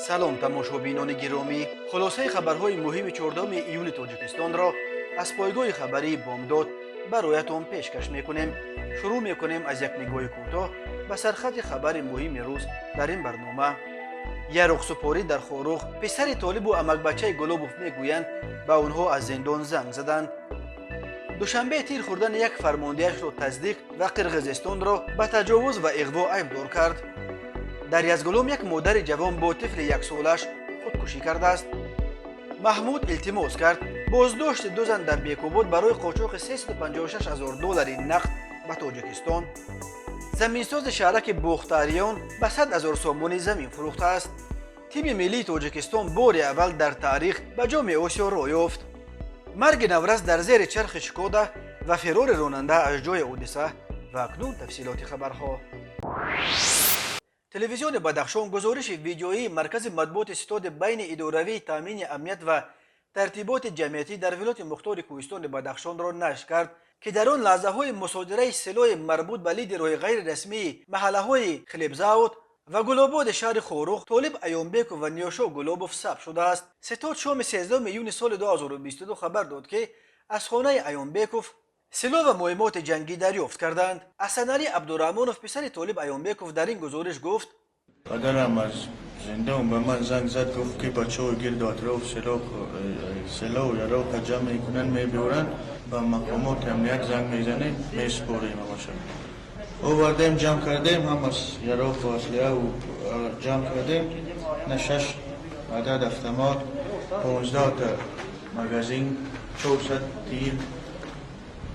سلام تماشابینان گرامی، خلاصه خبرهای مهم 14 ایون تاجیکستان را از پایگاه خبری بامداد برایتان پیشکش میکنیم. شروع میکنیم از یک نگاه کوتاه به سرخط خبر مهم روز در این برنامه. یارق سپاری در خاروخ، پسر طالب و امک بچه گلوبوف میگویند به آنها از زندان زنگ زدند. دوشنبه تیر خوردن یک فرماندهش را تصدیق و قرقیزستان را به تجاوز و اغوا ایبدار کرد. در یزگلوم یک مادر جوان با طفل یک سالش خودکشی کرده است. محمود التماس کرد بازداشت دو زن در بیکوبود برای قاچاق 356,000 دلار نقد به تاجیکستان. زمینساز شهرک بختاریان به 100,000 سامانی زمین فروخته است. تیم ملی تاجیکستان بار اول در تاریخ به جام آسیا راه یافت. مرگ نورز در زیر چرخ شکودا و فرار راننده از جای حادثه و اکنون تفصیلات خبرها. تلویزیون بدخشان گزارش ویدیویی مرکز مطبوعات ستاد بین اداروی تامین امنیت و ترتیبات جمعیتی در ولایت مختار کوهستان بدخشان را نشر کرد که در آن لحظه های مصادره سلاح مربوط به لیدرهای غیر رسمی محله های خلیبزاوت و گلوبود شهر خاروخ طالب ایانبیک و نیوشا گلوبوف ثبت شده است. ستاد شام 13 میلیون سال 2022 خبر داد که از خانه ایانبیکوف سلاح و مهمات جنگی دریافت کردند. حسن علی عبدالرحمانوف پسر طالب ایانبیکوف در این گزارش گفت پدرم از زندان به من زنگ زد گفت که بچه‌ها گرد اطراف سلاح و یراق جمع میکنن میبرن و مقامات امنیت زنگ میزنیم میسپاریم همشون. آوردیم جمع کردیم هم از یراق و اسلحه و جمع کردیم. نه 6 عدد автомат 15 تا مگزین 400 تیر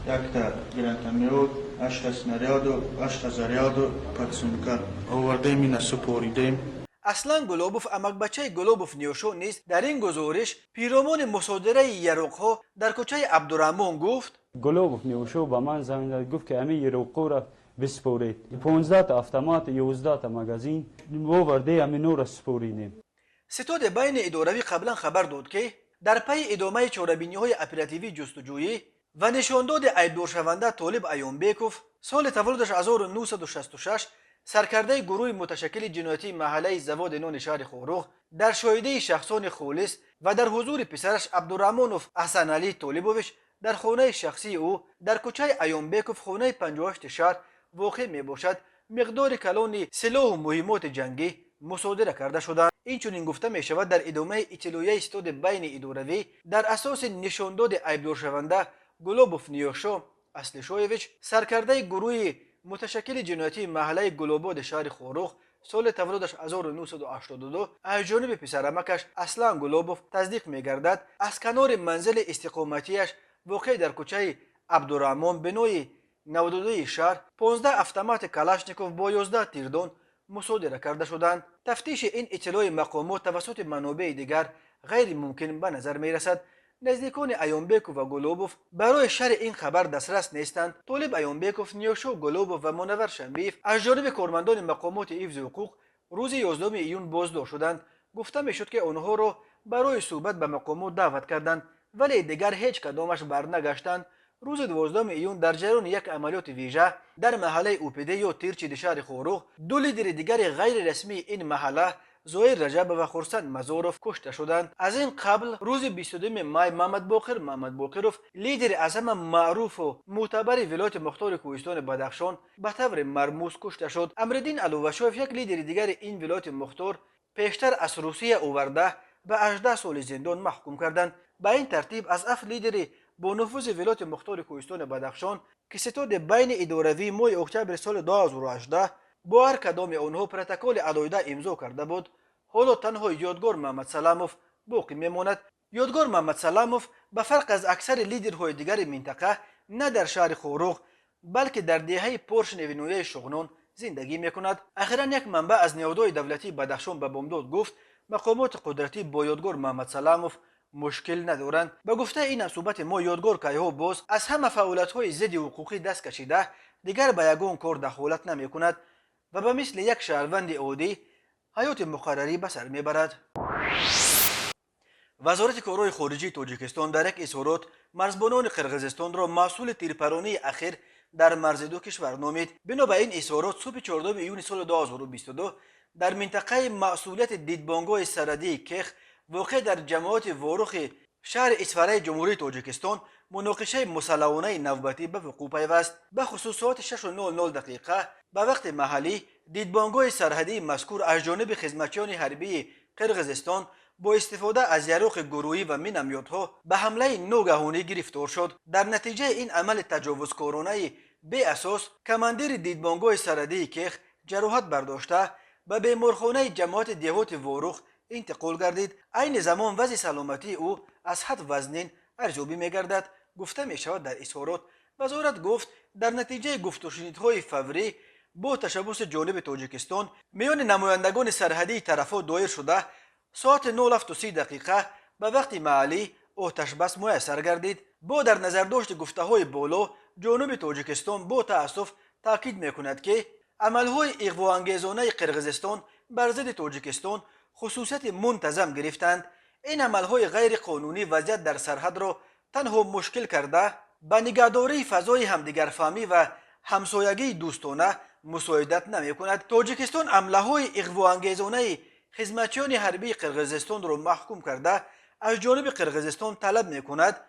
یک تا گرانتمیود 8 سناریاد و 8 زریاد و پتسونکر آوردیم این سپاریدیم. اصلا گلوبوف امک بچه گلوبوف نیوشو نیست در این گزارش پیرامون مصادره یراقها در کوچه عبدالرحمن گفت گلوبوف نیوشو به من زنگ زد گفت که همه یراقها را بسپارید. 15 تا автомат 11 تا مگزین آورده همه نو را سپاریدیم. ستاد بین اداروی قبلا خبر داد که در پی ادامه چاره‌بینی‌های اپراتیوی جستجویی و نشانداد ایبدار شونده طالب ایانبیکوف سال تولدش 1966 سرکرده گروه متشکل جنایتی محله زواد نان شهر خاروخ در شاهده شخصان خالص و در حضور پسرش عبدالرحمانوف حسن علی طالبوویچ در خانه شخصی او در کوچه ایانبیکوف خانه 58 شهر واقع می باشد مقدار کلان سلاح و مهمات جنگی مصادره کرده شدند. این چنین گفته می شود در ادامه اطلاعیه ستاد بین اداروی در اساس نشانداد ایبدار شونده گلوبوف نیوشا اسلشویویچ سرکرده گروه متشکل جنایتی محله گلوبود شهر خاروخ سال تولدش 1982 از جانب پسرعمکش اسلان گلوبوف تصدیق می‌گردد از کنار منزل استقامتیش واقع در کوچه عبدالرحمن به نوع 92 شهر 15 автомат کلاشنیکوف با 11 تیردان مصادره کرده شدند. تفتیش این اطلاع مقامات توسط منابع دیگر غیر ممکن به نظر می رسد. نزدیکان ایانبیکوف و گلوبوف برای شرح این خبر دسترس نیستند. طالب ایانبیکوف نیوشا گلوبوف و منور شنبیف از جانب کارمندان مقامات حفظ حقوق روز 11 ایون بازداشت شدند. گفته میشد که آنها را برای صحبت به مقامات دعوت کردند ولی دیگر هیچ کدامش برنگشتند. روز 12 ایون در جریان یک عملیات ویژه در محله اوپیده یا تیرچی شهر خاروخ دو لیدر دیگر غیر رسمی این محله زهیر رجب و خورسند مزاروف کشته شدند. از این قبل روز 22 می محمد باقروف لیدر اعظم معروف و معتبر ولایت مختار کوهستان بدخشان به طور مرموز کشته شد. امردین علوشاف یک لیدر دیگر این ولایت مختار پیشتر از روسیه آورده به 18 سال زندان محکوم کردند. به این ترتیب از 7 لیدر با نفوذ ولایت مختار کوهستان بدخشان که ستاد بین اداروی ماه اکتبر سال 2018 با هر کدام آنها پروتکل علاحده امضا کرده بود، حالا تنها یادگار محمد سلاموف باقی میماند. یادگار محمد سلاموف به فرق از اکثر لیدرهای دیگر منطقه نه در شهر خاروخ بلکه در دهه پرش نوینویه شغنان زندگی میکند. اخیرا یک منبع از نهادهای دولتی بدخشان به بامداد گفت مقامات قدرتی با یادگار محمد سلاموف مشکل ندارند. به گفته این صحبت ما یادگار کایها باز از همه فعالیت‌های ضد حقوقی دست کشیده دیگر به یگان کار دخالت نمیکند و به مثل یک شهروند عادی حیات مقرری به سر میبرد. وزارت کارهای خارجی تاجیکستان در یک اظهارات مرزبانان قرقیزستان را مسئول تیرپرانی اخیر در مرز دو کشور نامید. بنابراین اظهارات صبح 14 ایون سال 2022 در منطقه مسئولیت دیدبانگاه سرحدی کیخ واقع در جماعت واروخ شهر اسفرای جمهوری تاجیکستان مناقشه مسلحانه نوبتی به وقوع پیوست. به خصوص ساعت 6:00 دقیقه به وقت محلی دیدبانگاه سرحدی مذکور از جانب خدمتیان حربی قرقیزستان با استفاده از یاروخ گروهی و مینامیدها به حمله ناگهانی گرفتار شد. در نتیجه این عمل تجاوزکارانه بی اساس کماندیر دیدبانگاه سرحدی کیخ جراحت برداشته به بیمارخانه جماعت دهات واروخ انتقال گردید. عین زمان وضع سلامتی او از حد وزنین ارزیابی می‌گردد. گفته می‌شود در اظهارات وزارت گفت در نتیجه گفت و شنیدهای فوری با تشبث جانب تاجیکستان میان نمایندگان سرحدی طرفا دایر شده ساعت 09:30 دقیقه به وقت محلی آتش بس میسر گردید. با در نظر داشت گفته‌های بالا جانب تاجیکستان با تأسف تاکید می‌کند که عملهای اغواانگیزانه قرقیزستان بر ضد تاجیکستان خصوصیت منتظم گرفتند. این عملهای غیر قانونی وضعیت در سرحد را تنها مشکل کرده به نگهداری فضای همدیگرفهمی و همسایگی دوستانه مساعدت نمی‌کند. تاجیکستان عملهای اغواانگیزانه خدمتیان حربی قرقیزستان را محکوم کرده از جانب قرقیزستان طلب می‌کند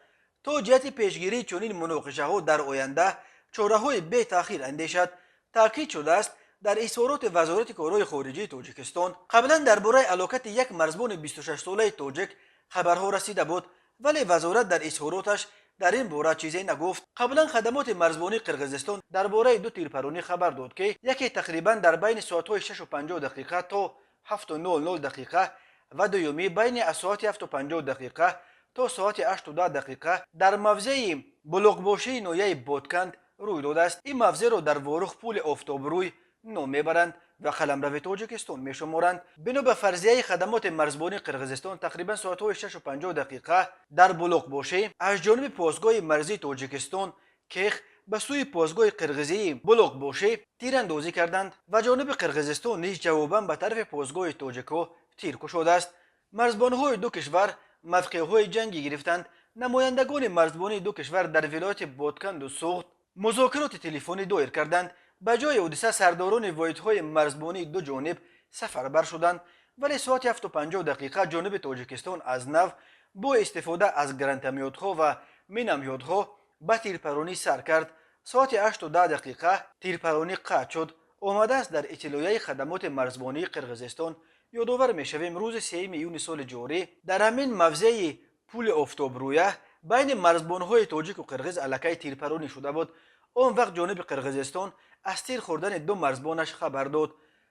تا جهت پیشگیری چنین مناقشه‌ها در آینده چاره‌های بی تأخیر اندیشد. تاکید شده است در اظهارات وزارت کارهای خارجه تاجیکستان قبلا درباره علاقت یک مرزبان 26 ساله تاجیک خبرها رسیده بود، ولی وزارت در اظهاراتش در این باره چیزی نگفت. قبلا خدمات مرزبانی قرقیزستان درباره دو تیرپرانی خبر داد که یکی تقریبا در بین ساعت‌های 6:50 دقیقه تا 7:00 دقیقه و دومی بین از ساعت 7:50 دقیقه تا ساعت 8:10 دقیقه در موضع بلوغباشی نویه بادکند روی داده است. این موضع را در واروخ پول آفتابروی نام میبرند و قلمرو تاجیکستان میشمارند. بنا به فرضیه خدمات مرزبانی قرقیزستان تقریبا ساعت‌های 6:50 دقیقه در بلوغباشی از جانب پاسگاه مرزی تاجیکستان کیخ به سوی پاسگاه قرقیزی بلوغباشی تیراندازی کردند و جانب قرقیزستان نیز جواباً به طرف پاسگاه تاجیک‌ها تیر کشیده است. مرزبان‌های دو کشور موقع‌های جنگی گرفتند. نمایندگان مرزبانی دو کشور در ولایت بادکند و سوخت مذاکرات تلفنی دایر کردند. به جای حادثه سرداران واحدهای مرزبانی دو جانب سفربر شدند، ولی ساعت 7:50 دقیقه جانب تاجیکستان از نو با استفاده از گرانتمیادها و مینامیادها به تیرپرانی سر کرد. ساعت 8:10 دقیقه تیرپرانی قطع شد. آمده است در اطلاعیه خدمات مرزبانی قرقیزستان یادآور میشویم روز 3 ایون سال جاری در همین موضع پول آفتابرویه بین مرزبانهای تاجیک و قرقیز علاقه تیرپرانی شده بود. آن وقت جانب قرقیزستان از تیر خوردن دو مرزبانش خبر داد.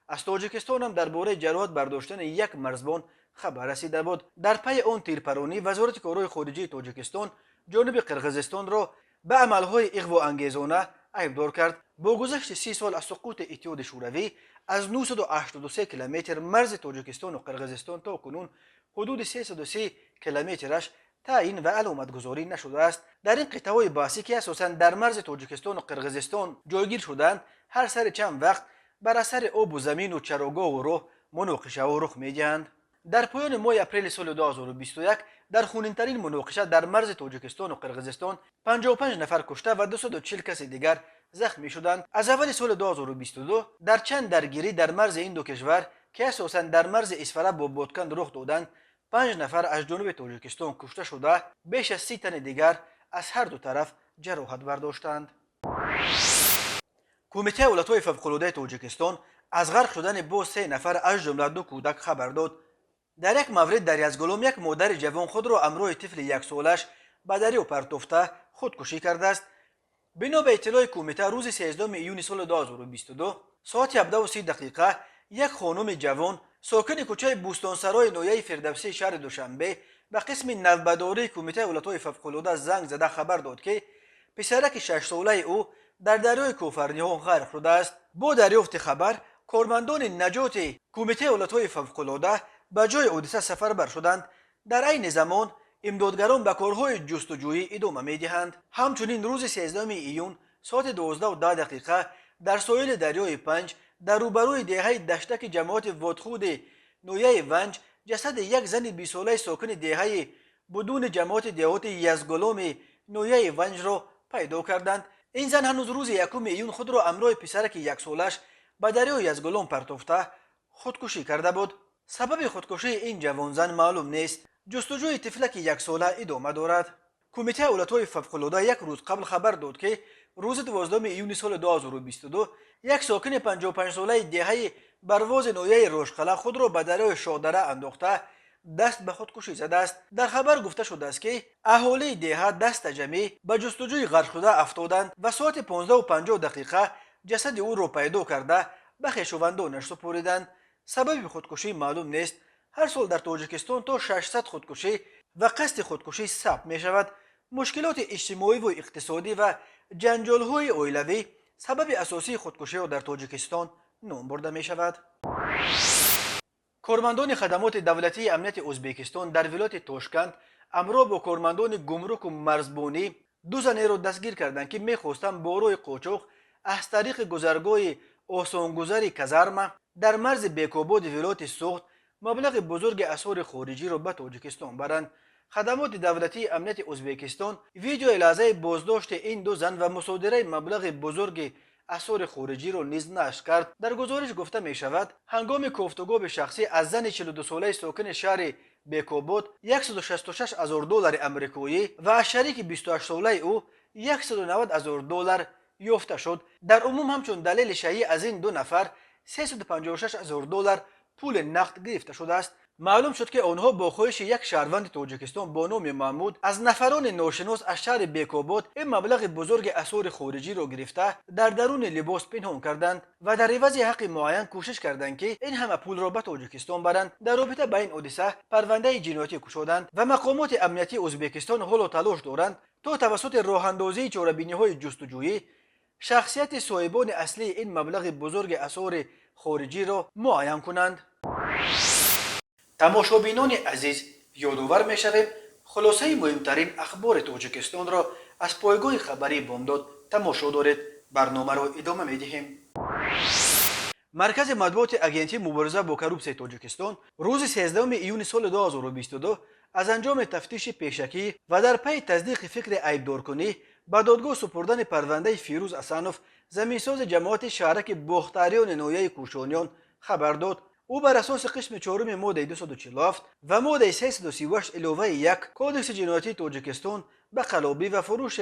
از تاجیکستان هم درباره جراحت برداشتن یک مرزبان خبر رسیده بود. در پی آن تیرپرانی وزارت کارهای خارجه تاجیکستان جانب قرقیزستان را به عملهای اغواانگیزانه ایبدار کرد. با گذشت 30 سال از سقوط اتحاد شوروی از 983 کیلومتر مرز تاجیکستان و قرقیزستان تا کنون حدود 330 کیلومترش تعیین و علامت گذاری نشده است. در این قطعه‌های بحثی که اساساً در مرز تاجیکستان و قرقیزستان جایگیر شدند هر سر چند وقت بر اثر آب و زمین و چراگاه و راه مناقشه ها رخ می‌دهند. در پایان ماه اپریل سال 2021 در خونین‌ترین مناقشه در مرز تاجیکستان و قرقیزستان 55 نفر کشته و 240 کس دیگر زخمی شدند. از اول سال 2022 در چند درگیری در مرز این دو کشور که اساساً در مرز اسفره با بادکند رخ دادند 5 نفر از جنوب تاجیکستان کشته شده، بیش از 30 تن دیگر از هر دو طرف جراحت برداشتند. کمیته ایالت‌های فوق‌العاده تاجیکستان از غرق شدن با 3 نفر از جمله 2 کودک خبر داد. در یک مورد در یزگلوم یک مادر جوان خود را همراه طفل 1 سالش به دریا پرتافته خودکشی کرده است. بنا به اطلاع کمیته روز 13 ایون سال 2022 ساعت 17:30 دقیقه یک خانم جوان ساکن کوچه بوستانسرای نویه فردوسی شهر دوشنبه به قسم نوبداری کمیته ایالت‌های فوق‌العاده زنگ زده خبر داد که پسرک 6 ساله او در دریای کوفرنی‌ها غرق شده است. با دریافت خبر کارمندان نجات کمیته ایالت‌های فوق‌العاده به جای حادثه سفربر شدند. در عین زمان امدادگران به کارهای جستجویی ادامه می‌دهند. همچنین روز 13 ایون ساعت 12:10 دقیقه در ساحل دریای پنج در روبروی دهه دشتک جماعت وادخود نویه ونج جسد یک زن 20 ساله ساکن دهه بدون جماعت دهات یزگلوم نویه ونج را پیدا کردند. این زن هنوز روز 1 ایون خود را امرای پسرک 1 سالش به دریای یزگلون پرتافته خودکشی کرده بود. سبب خودکشی این جوان زن معلوم نیست. جستجوی طفلک 1 ساله ادامه دارد. کمیته اولت‌های فوق‌العاده 1 روز قبل خبر داد که روز 12 ایون سال 2022 یک ساکن 55 ساله دهه برواز نویه روشقله خود را به دریای شادره انداخته دست به خودکشی زده است. در خبر گفته شده است که اهالی دهه دست جمعی به جستجوی غرق شده افتادند و ساعت 15:50 جسد او را پیدا کرده به خویشاوندانش سپردند. سبب خودکشی معلوم نیست. هر سال در تاجیکستان تا 600 خودکشی و قصد خودکشی ثبت می شود. مشکلات اجتماعی و اقتصادی و جنجال‌های عائلوی سبب اساسی خودکشی در تاجیکستان نام برده می شود. کارمندان خدمات دولتی امنیت ازبکستان در ولایت تاشکند امروز با کارمندان گمرک و مرزبانی 2 زن را دستگیر کردند که می‌خواستند با روی قاچاق از طریق گذرگاه آسانگذاری کازارما در مرز بیکاباد ولایت سوخت مبلغ بزرگ اسعار خارجی را به تاجیکستان برند. خدمات دولتی امنیت ازبکستان ویدیو لحظه بازداشت این 2 زن و مصادره مبلغ بزرگ اسعار خارجی را نیز نشر کرد. در گزارش گفته می شود هنگام گفتگو به شخصی از زن 42 ساله ساکن شهر بیکاباد $166,000 آمریکایی و از شریک 28 ساله او $190,000 یافته شد. در عموم همچون دلیل شیعی از این 2 نفر $356,000 پول نقد گرفته شده است. معلوم شد که آنها با خواهش یک شهروند تاجیکستان با نام محمود از نفران ناشناس از شهر بیکاباد این مبلغ بزرگ اسعار خارجی را گرفته در درون لباس پنهان کردند و در عوض حق معین کوشش کردند که این همه پول را به تاجیکستان برند. در رابطه با این حادثه پرونده جنایتی گشودند و مقامات امنیتی ازبکستان حال تلاش دارند تا توسط راه اندازی چاره‌بینی‌های جستجویی شخصیت صاحبان اصلی این مبلغ بزرگ اسعار خارجی را معین کنند. تماشابینان عزیز، یادآور می‌شویم خلاصه مهمترین اخبار تاجیکستان را از پایگاه خبری بامداد تماشا دارید. برنامه را ادامه می‌دهیم. مرکز مطبوعات اگنتی مبارزه با کروپسیون تاجیکستان روز 13 ایون سال 2022 از انجام تفتیش پیشکی و در پی تصدیق فکر عیبدارکنی به دادگاه سپردن پرونده فیروز اسانوف زمینساز جماعت شهرک باختریان نویه کوشانیان خبر داد. او بر اساس قسم 4 ماده 247 و ماده 338 علاوه 1 کودکس جنایتی تاجیکستان به قلابی و فروش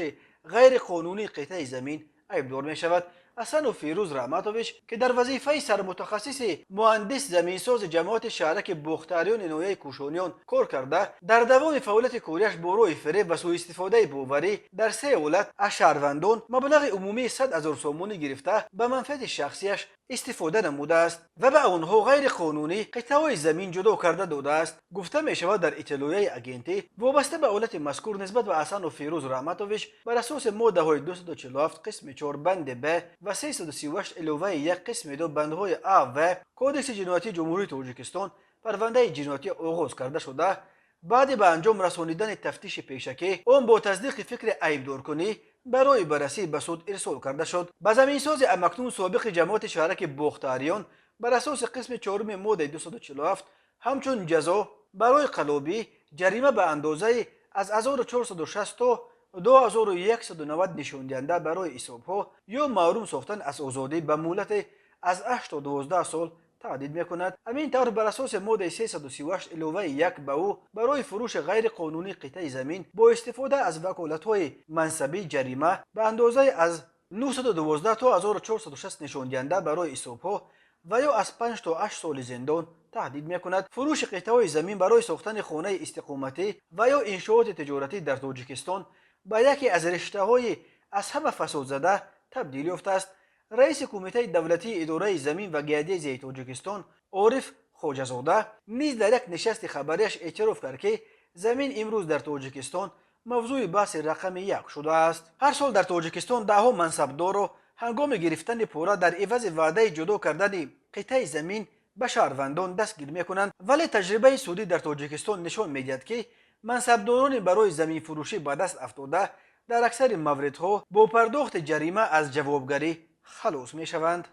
غیر قانونی قطع زمین عیبدار می شود. اسانوف فیروز رحمتوویچ که در وظیفه سرمتخصص مهندس زمینساز جماعت شهرک باختریان نویه کوشانیان کار کرده در دوام فعالیت کاریش با روی فریب و سوء استفاده باوری در 3 ولایت از شهروندان مبلغ عمومی 100,000 سومانی گرفته به منفعت شخصیش استفاده نموده است و به آنها غیر قانونی قطعه زمین جدا کرده داده است. گفته می شود در اطلاعیه اگنتی وابسته به حالت مذکور نسبت به اسانوف فیروز رحمتوویچ بر اساس ماده های 247 قسم 4 بند ب و 338 علاوه 1 قسم 2 بندهای ا و کودکس جنایتی جمهوری تاجیکستان پرونده جنایتی آغاز کرده شده. بعد به انجام رسانیدن تفتیش پیشکی آن با تصدیق فکر عیبدارکنی برای بررسی به سود ارسال کرده شد. به زمینساز امکنون سابق جماعت شهرک باختریان بر اساس قسم 4 ماده 247 همچون جزا برای قلابی جریمه به اندازه از 1460 تا 2190 نشان دهنده برای حسابها یا محروم ساختن از آزادی به مهلت از 8 تا 12 سال تهدید میکند. همین طور بر اساس ماده 338 علاوه 1 به او برای فروش غیر قانونی قطع زمین با استفاده از وکالت‌های منصبی جریمه به اندازه از 912 تا 1460 نشان دهنده برای حسابها و یا از 5 تا 8 سال زندان تهدید میکند. فروش قطعه زمین برای ساختن خانه استقامتی و یا انشاءات تجارتی در تاجیکستان به یکی از رشته‌های از همه فساد زده تبدیل یافته است. رئیس کمیته دولتی اداره زمین و گردش تاجیکستان عارف خواجه‌زاده نیز در یک نشست خبریش اعتراف کرد که زمین امروز در تاجیکستان موضوع بحث رقم 1 شده است. هر سال در تاجیکستان دهها منصبدار را هنگام گرفتن پوره در عوض وعده جدا کردن قطع زمین به شهروندان دستگیر میکنند، ولی تجربه سودی در تاجیکستان نشان میدهد که منصبداران برای زمین فروشی به دست افتاده در اکثر موردها با پرداخت جریمه از جوابگری خلاص می شوند.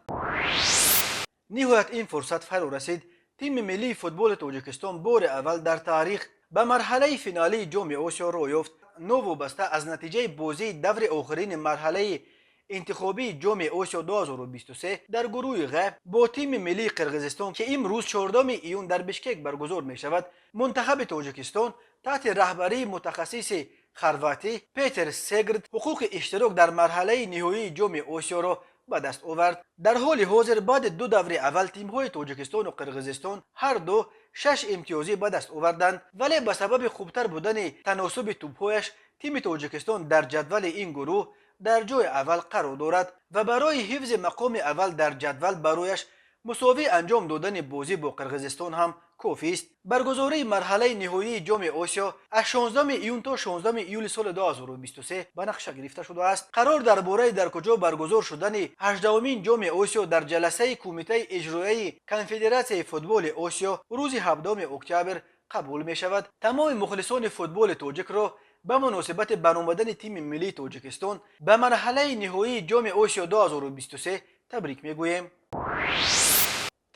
نهایت این فرصت فرا رسید. تیم ملی فوتبال تاجیکستان بار اول در تاریخ به مرحله فینالی جام آسیا را یافت. نووابسته از نتیجه بازی دور آخرین مرحله انتخابی جام آسیا 2023 در گروه غ با تیم ملی قرقیزستان که امروز 14 ایون در بشکک برگزار می شود، منتخب تاجیکستان تحت رهبری متخصص خرواتی پیتر سگرد حقوق اشتراک در مرحله نهایی جام آسیا را به دست آورد. در حال حاضر بعد 2 دوره اول تیم‌های تاجیکستان و قرقیزستان هر دو 6 امتیازی به دست آوردند، ولی به سبب خوبتر بودن تناسب توپ‌هایش تیم تاجیکستان در جدول این گروه در جای اول قرار دارد و برای حفظ مقام اول در جدول برایش مساوی انجام دادن بازی با قرقیزستان هم کافی است. برگزاری مرحله نهایی جام آسیا از 16 ایون تا 16 ایول سال 2023 به نقشه گرفته شده است. قرار درباره در کجا برگزار شدن 18مین جام آسیا در جلسه کمیته اجرایی کنفدراسیون فوتبال آسیا روز 17 اکتبر قبول می شود. تمام مخلصان فوتبال تاجیک را به مناسبت برآمدن تیم ملی تاجیکستان به مرحله نهایی جام آسیا 2023 تبریک میگوییم.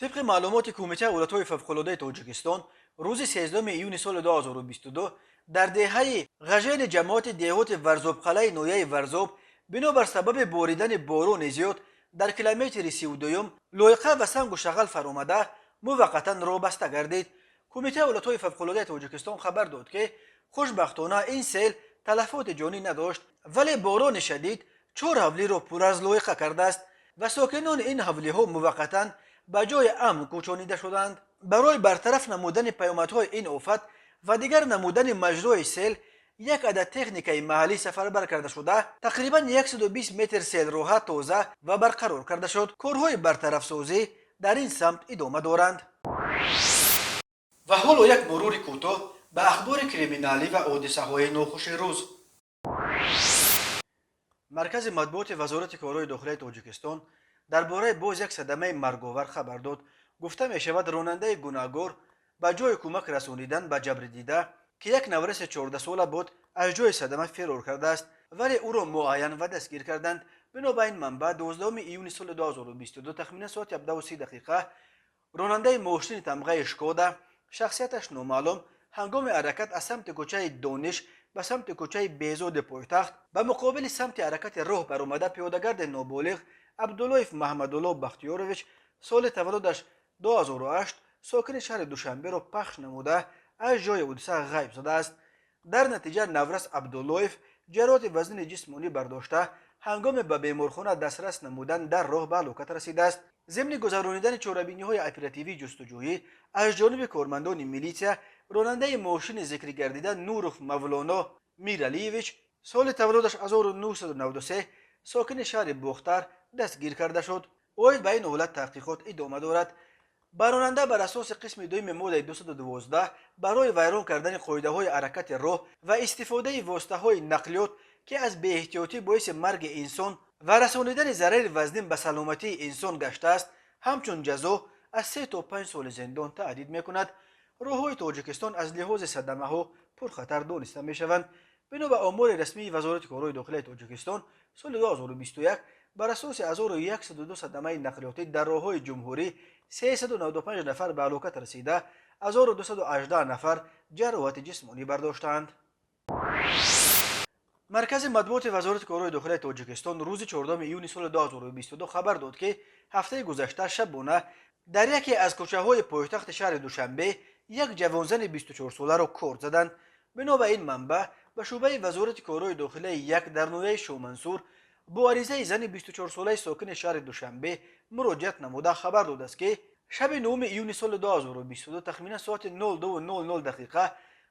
طبق معلومات کمیته ایالت‌های فوق‌العاده تاجیکستان روز 13 ایون سال 2022 در دهه غژن جماعت دهات ورزاب قلعه نویه ورزاب بنابر سبب باریدن باران زیاد در کیلومتر 32 لایقه و سنگ و شغل فرآمده موقتا راه بسته گردید. کمیته ایالت‌های فوق‌العاده تاجیکستان خبر داد که خوشبختانه این سیل تلفات جانی نداشت، ولی باران شدید 4 حولی را پر از لایقه کرده است و ساکنان این حولی ها موقتا به جای امن کوچانیده شدند. برای برطرف نمودن پیامدهای این آفت و دیگر نمودن مجرای سیل یک عدد تکنیکای محلی سفربر کرده شده تقریبا 120 متر سیل راه تازه و برقرار کرده شد. کارهای برطرف سازی در این سمت ادامه دارند. و حالا یک مرور کوتاه به اخبار کریمینالی و حادثه‌های ناخوش روز. مرکز مطبوعات وزارت کارهای داخلی تاجیکستان درباره باز یک صدمه مرگاور خبر داد. گفته می شود راننده گناهکار به جای کمک رسانیدن به جبر دیده که یک نورس 14 ساله بود از جای صدمه فرار کرده است، ولی او را معاین و دستگیر کردند. بنابراین منبع 12 ایون سال 2022 تخمینا ساعت 17:30 راننده ماشین تمغه اشکودا شخصیتش نامعلوم هنگام حرکت از سمت کوچه دانش به سمت کوچه بیزود پایتخت به مقابل سمت حرکت راه برآمده پیاده‌گرد نابالغ عبداللهیف محمدالله بختیارویچ سال تولدش 2008 ساکن شهر دوشنبه را پخش نموده از جای حادثه غیب شده است. در نتیجه نورس عبداللهیف جراحت وزن جسمانی برداشته هنگام به بیمارخانه دسترس نمودن در راه به هلاکت رسیده است. ضمن گذرانیدن چاره‌بینی‌های اپراتیوی جستجویی از جانب کارمندان میلیشیا راننده ماشین ذکر گردیده نورخ مولانا میرالیویچ سال تولدش 1993 ساکن شهر بختر دستگیر کرده شد. اوید به این حالت تحقیقات ادامه دارد. راننده بر اساس قسم دوم ماده 212 برای ویران کردن قاعده‌های حرکت راه و استفاده واسطه‌های نقلیات که از بی احتیاطی باعث مرگ انسان و رسانیدن ضرر وزنی به سلامتی انسان گشته است همچون جزا از 3 تا 5 سال زندان تهدید می‌کند. راه‌های تاجیکستان از لحاظ صدمه‌ها پرخطر دانسته می‌شوند. بنا به آمار رسمی وزارت کارهای داخلی تاجیکستان سال 2021 بر اساس 1102 صدمه نقلیاتی در راه‌های جمهوری 395 نفر به هلاکت رسیده 1218 نفر جراحت جسمانی برداشتند. مرکز مطبوعات وزارت کارهای داخلی تاجیکستان روز 14 ایون سال 2022 خبر داد که هفته گذشته شبانه در یکی از کوچه‌های پایتخت شهر دوشنبه یک جوانزن 24 ساله را کور زدند. بنا به این منبع به شعبه وزارت کارهای داخلی یک در نویه شومنصور با عریضه زن 24 ساله ساکن شهر دوشنبه مراجعت نموده خبر داده است که شب 9 ایون سال 2022 تخمینا ساعت 02:00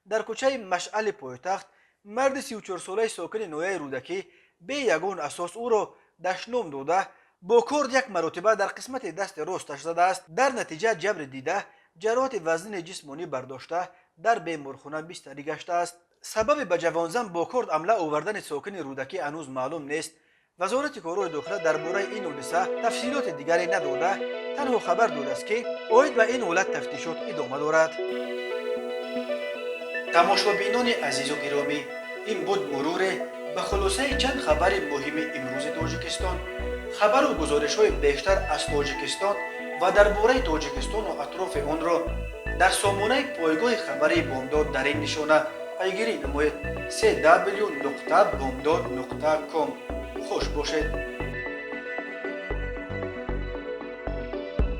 در کوچه مشعل پایتخت مرد 34 ساله ساکن نویه رودکی به یگان اساس او را دشنام داده با کورد یک مرتبه در قسمت دست راستش زده است. در نتیجه جبر دیده جراحت وزن جسمانی برداشته در بیمارخانه بستری گشته است. سبب به جوانزن با کورد عمله آوردن ساکن رودکی هنوز معلوم نیست. وزارت کارهای داخلی درباره این حادثه تفصیلات دیگری نداده، تنها خبر داده است که اوید به این حالت تفتیشات ادامه دارد. تماشابینان عزیز و گرامی، این بود مرور به خلاصه چند خبر مهم امروز تاجیکستان. خبر و گزارش‌های بیشتر از تاجیکستان و درباره تاجیکستان و اطراف آن را در سامانه پایگاه خبری بامداد در این نشانه پیگیری نمایید: www.bomdad.com. خوش باشید.